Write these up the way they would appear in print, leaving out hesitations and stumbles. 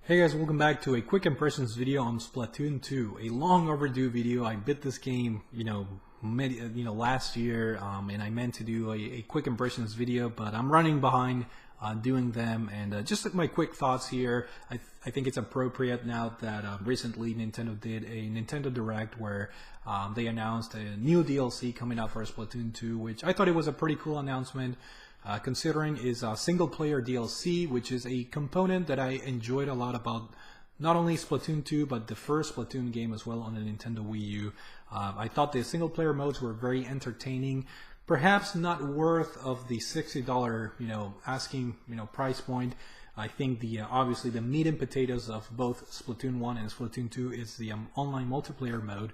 Hey guys, welcome back to a quick impressions video on Splatoon 2, a long overdue video. I bit this game, last year, and I meant to do a quick impressions video, but I'm running behind doing them. And just my quick thoughts here. I think it's appropriate now that recently Nintendo did a Nintendo Direct where they announced a new DLC coming out for Splatoon 2, which I thought it was a pretty cool announcement. Considering is a single player DLC, which is a component that I enjoyed a lot about not only Splatoon 2 but the first Splatoon game as well on the Nintendo Wii U. I thought the single player modes were very entertaining, perhaps not worth of the $60 asking price point. I think the obviously the meat and potatoes of both Splatoon 1 and Splatoon 2 is the online multiplayer mode.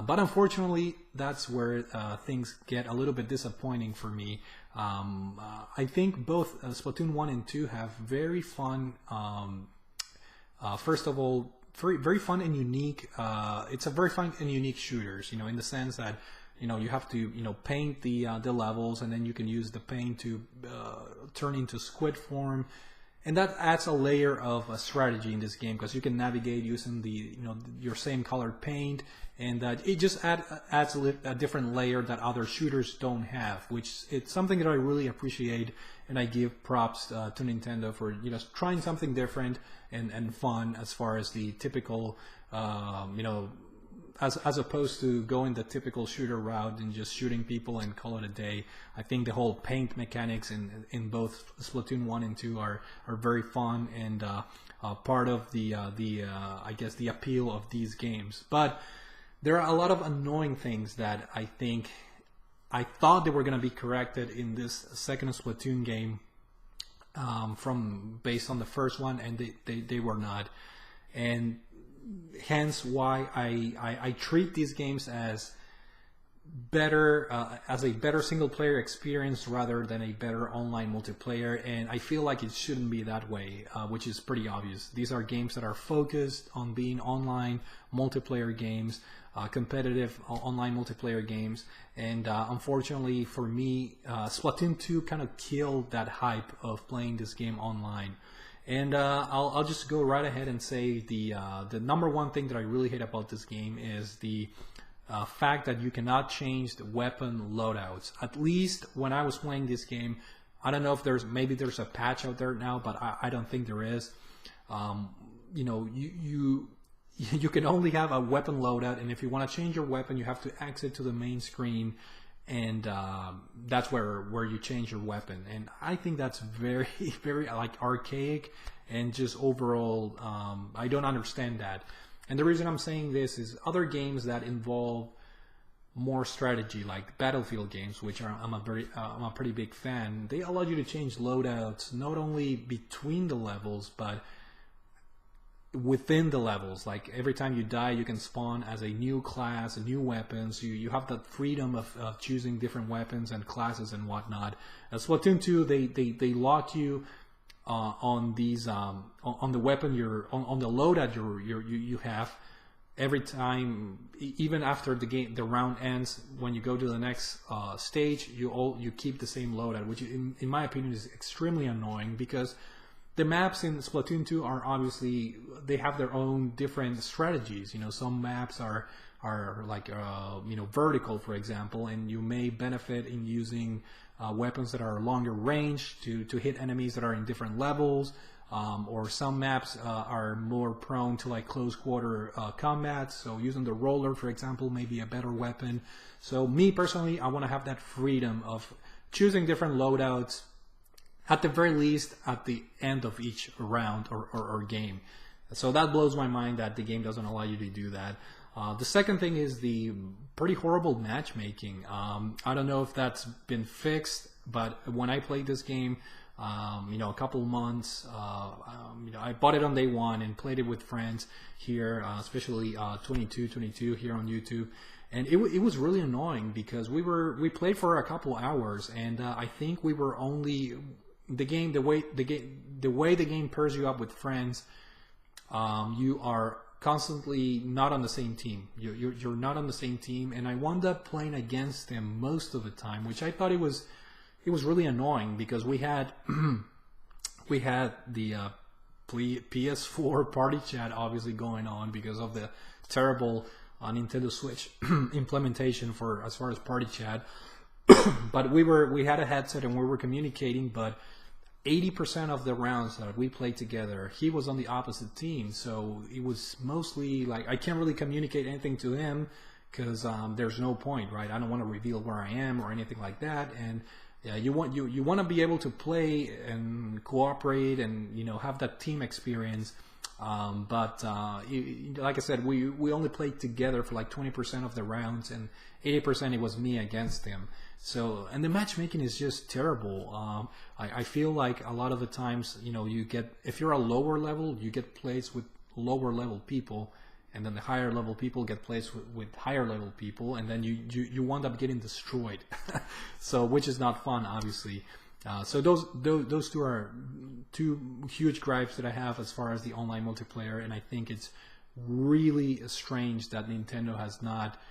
But unfortunately, that's where things get a little bit disappointing for me. I think both Splatoon 1 and 2 have very fun, first of all, very fun and unique. It's a very fun and unique shooters, in the sense that, you have to, paint the levels, and then you can use the paint to turn into squid form. And that adds a layer of strategy in this game because you can navigate using the your same colored paint, and that it just adds a different layer that other shooters don't have, which it's something that I really appreciate, and I give props to Nintendo for trying something different and fun as far as the typical as opposed to going the typical shooter route and just shooting people and call it a day. I think the whole paint mechanics in both Splatoon 1 and 2 are very fun and part of the I guess the appeal of these games. But there are a lot of annoying things that I thought they were going to be corrected in this second Splatoon game from based on the first one, and they were not. And hence why I treat these games as a better single player experience rather than a better online multiplayer, and I feel like it shouldn't be that way, which is pretty obvious. These are games that are focused on being online multiplayer games, competitive online multiplayer games, and unfortunately for me, Splatoon 2 kind of killed that hype of playing this game online. And I'll just go right ahead and say the number one thing that I really hate about this game is the fact that you cannot change the weapon loadouts. At least when I was playing this game, I don't know if maybe there's a patch out there now, but I don't think there is. You can only have a weapon loadout, and if you want to change your weapon, you have to exit to the main screen, and that's where you change your weapon. And I think that's very very archaic, and just overall I don't understand that. And the reason I'm saying this is other games that involve more strategy, like Battlefield games, which I'm a pretty big fan, they allow you to change loadouts not only between the levels but within the levels. Like every time you die, you can spawn as a new class, new weapons. You have that freedom of choosing different weapons and classes and whatnot. As Splatoon 2, they lock you on these on the weapon on the loadout you have every time, even after the round ends. When you go to the next stage, you keep the same loadout, which in my opinion is extremely annoying, because the maps in Splatoon 2 are obviously, they have their own different strategies. Some maps are like vertical, for example, and you may benefit in using weapons that are longer range to hit enemies that are in different levels, or some maps are more prone to close quarter combat, so using the roller, for example, may be a better weapon. So me personally, I want to have that freedom of choosing different loadouts, at the very least at the end of each round or game. So that blows my mind that the game doesn't allow you to do that. The second thing is the pretty horrible matchmaking. I don't know if that's been fixed, but when I played this game, a couple months, I bought it on day one and played it with friends here, especially 22 here on YouTube. And it was really annoying because we played for a couple hours, and I think we were only the way the game pairs you up with friends, you are constantly not on the same team. You're not on the same team, and I wound up playing against them most of the time, which I thought it was really annoying, because we had the PS4 party chat obviously going on because of the terrible Nintendo Switch implementation for as far as party chat. But we had a headset and we were communicating, but 80% of the rounds that we played together, he was on the opposite team, so it was mostly like I can't really communicate anything to him because there's no point, right? I don't want to reveal where I am or anything like that. And yeah, you want to be able to play and cooperate and have that team experience. But like I said, we only played together for like 20% of the rounds, and 80% it was me against him. So, and the matchmaking is just terrible. I feel like a lot of the times, you get, if you're a lower level, you get placed with lower level people, and then the higher level people get placed with higher level people, and then you wind up getting destroyed. So, which is not fun, obviously. So those two are two huge gripes that I have as far as the online multiplayer, and I think it's really strange that Nintendo has not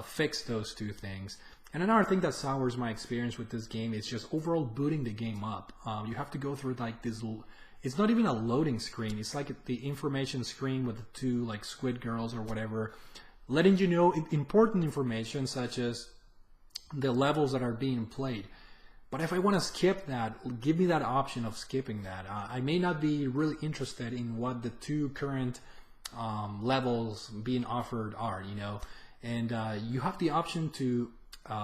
fixed those two things. And another thing that sours my experience with this game is just overall booting the game up. You have to go through like this. It's not even a loading screen. It's like the information screen with the two like squid girls or whatever, letting you know important information such as the levels that are being played. But if I want to skip that, give me that option of skipping that. I may not be really interested in what the two current levels being offered are, and you have the option to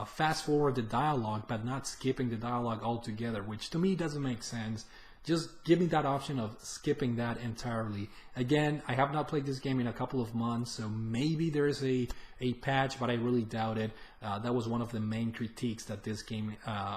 fast forward the dialogue, but not skipping the dialogue altogether, which to me doesn't make sense. Just give me that option of skipping that entirely. Again, I have not played this game in a couple of months, so maybe there is a patch, but I really doubt it. That was one of the main critiques that this game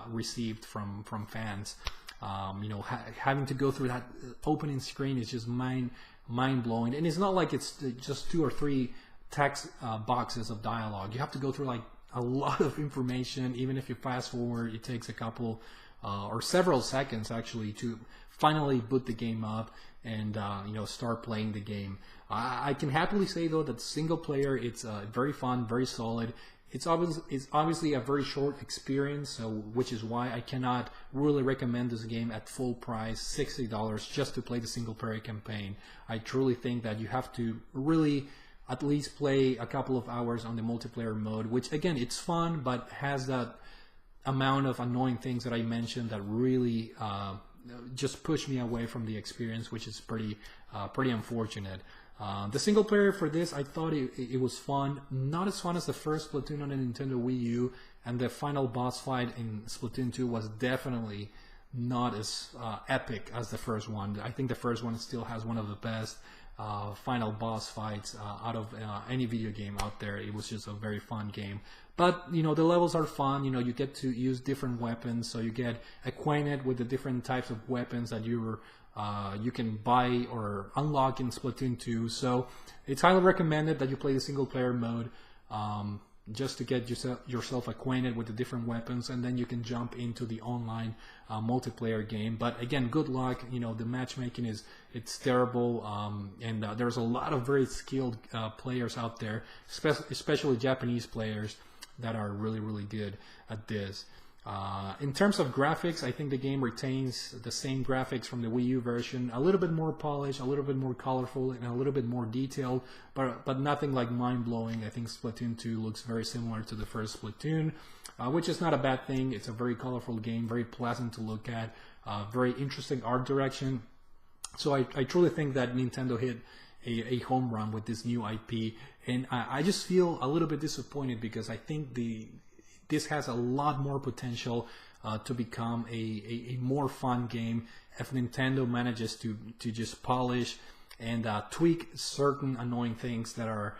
received from fans. Having to go through that opening screen is just mind-blowing. And it's not like it's just 2 or 3 text boxes of dialogue. You have to go through like a lot of information. Even if you fast forward, it takes a couple or several seconds actually to finally boot the game up and start playing the game. I can happily say though that single player, it's very fun, very solid. It's obviously a very short experience, so which is why I cannot really recommend this game at full price, $60 just to play the single player campaign. I truly think that you have to really at least play a couple of hours on the multiplayer mode, which again, it's fun, but has that amount of annoying things that I mentioned that really just push me away from the experience, which is pretty unfortunate. The single player for this, I thought it was fun. Not as fun as the first Splatoon on the Nintendo Wii U, and the final boss fight in Splatoon 2 was definitely not as epic as the first one. I think the first one still has one of the best final boss fights out of any video game out there. It was just a very fun game. But the levels are fun. You get to use different weapons, so you get acquainted with the different types of weapons that you can buy or unlock in Splatoon 2. So it's highly recommended that you play the single player mode just to get yourself acquainted with the different weapons, and then you can jump into the online multiplayer game. But again, good luck. The matchmaking it's terrible, and there's a lot of very skilled players out there, especially Japanese players that are really, really good at this. In terms of graphics, I think the game retains the same graphics from the Wii U version, a little bit more polished, a little bit more colorful, and a little bit more detailed, but nothing like mind-blowing. I think Splatoon 2 looks very similar to the first Splatoon, which is not a bad thing. It's a very colorful game, very pleasant to look at, very interesting art direction. So I truly think that Nintendo hit a home run with this new IP, and I just feel a little bit disappointed because I think this has a lot more potential to become a more fun game if Nintendo manages to just polish and tweak certain annoying things that are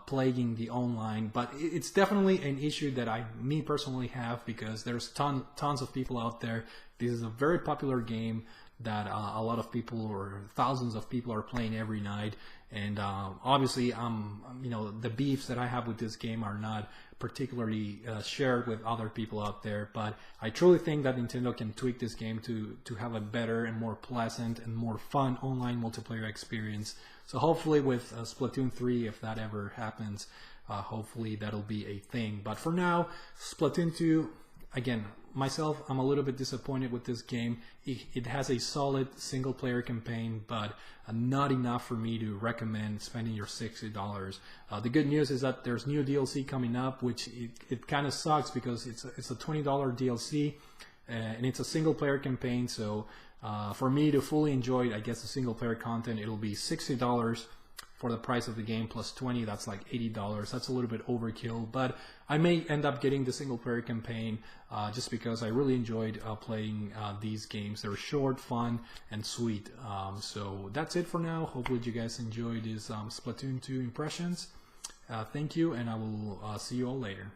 plaguing the online. But it's definitely an issue that me personally have, because there's tons of people out there. This is a very popular game that a lot of people or thousands of people are playing every night, and obviously the beefs that I have with this game are not particularly shared with other people out there, but I truly think that Nintendo can tweak this game to have a better and more pleasant and more fun online multiplayer experience. So hopefully with Splatoon 3, if that ever happens, hopefully that'll be a thing. But for now, Splatoon 2, again, myself, I'm a little bit disappointed with this game. It has a solid single player campaign, but not enough for me to recommend spending your $60. The good news is that there's new DLC coming up, which it kind of sucks because it's a $20 DLC, and it's a single player campaign. So for me to fully enjoy, I guess, the single player content, it'll be $60 for the price of the game plus 20. That's like $80. That's a little bit overkill, but I may end up getting the single player campaign just because I really enjoyed playing these games. They're short, fun, and sweet. So that's it for now. Hopefully you guys enjoyed these Splatoon 2 impressions. Thank you, and I will see you all later.